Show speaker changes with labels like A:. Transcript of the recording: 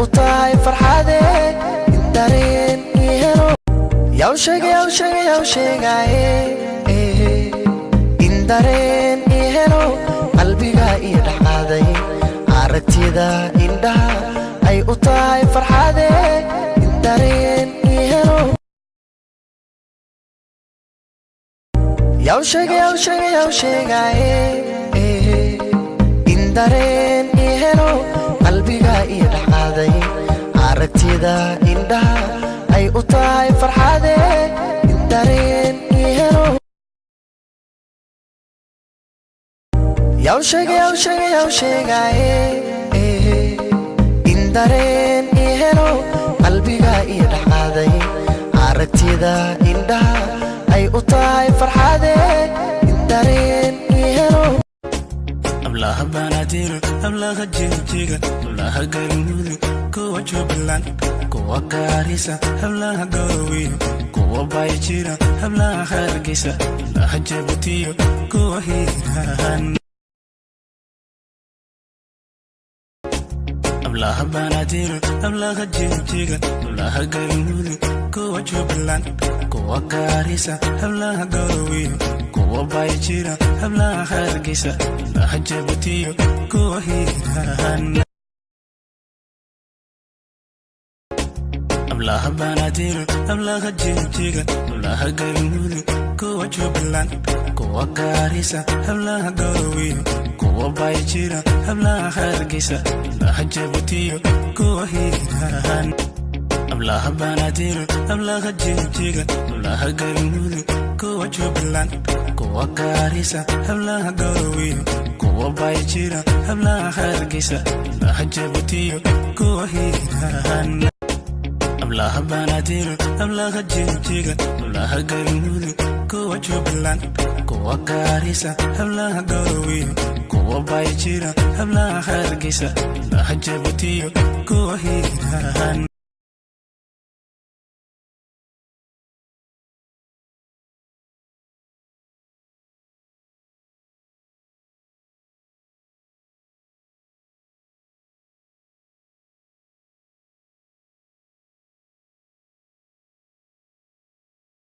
A: u tahay farxade dareen ihelo yaw sheegay in dareen ihelo qalbiga ii dhaqaaday aragtida indhaha ay u tahay farxade dareen ihelo yaw sheegay in dareen ihelo qalbiga ii dhaqaaday aragtida indhaha ay u tahay farxade dareen ihelo yaw sheegay in dareen ihelo qalbiga ii dhaqaaday aragtida indhaha ay u tahay farxade dareen ihelo
B: ablaha banaadir ablaha jijiga ablaha galmudug kuwa jubbaland kuwa gaarisa ablaha garowiyo kuwa baayjira ablaha hargeysa ablaha jabuutiyo kuwa hiiraan ablaha banaadir ablaha jijiga ablaha galmudug kuwa jubbaland kuwa gaarisa ablaha garowiyo kuwa baayjira ablaha hargeysa ablaha jabuutiyo kuwa hiiraan ablaha banaadir ablaha jijiga ablaha galmudug kuwa jubbaland kuwa gaarisa ablaha garowiyo kuwa baayjira ablaha hargeysa ablaha jabuutiyo kuwa hiiraan ablaha banaadir ablaha jijiga ablaha galmudug kuwa jubbaland kuwa gaarisa ablaha garowiyo kuwa baayjira ablaha hargeysa ablaha jabuutiyo kuwa hiiraan ablaha banaadir ablaha jijiga ablaha galmudug kuwa jubbaland kuwa gaarisa ablaha garowiyo kuwa baayjira ablaha hargeysa ablaha jabuutiyo kuwa hiiraan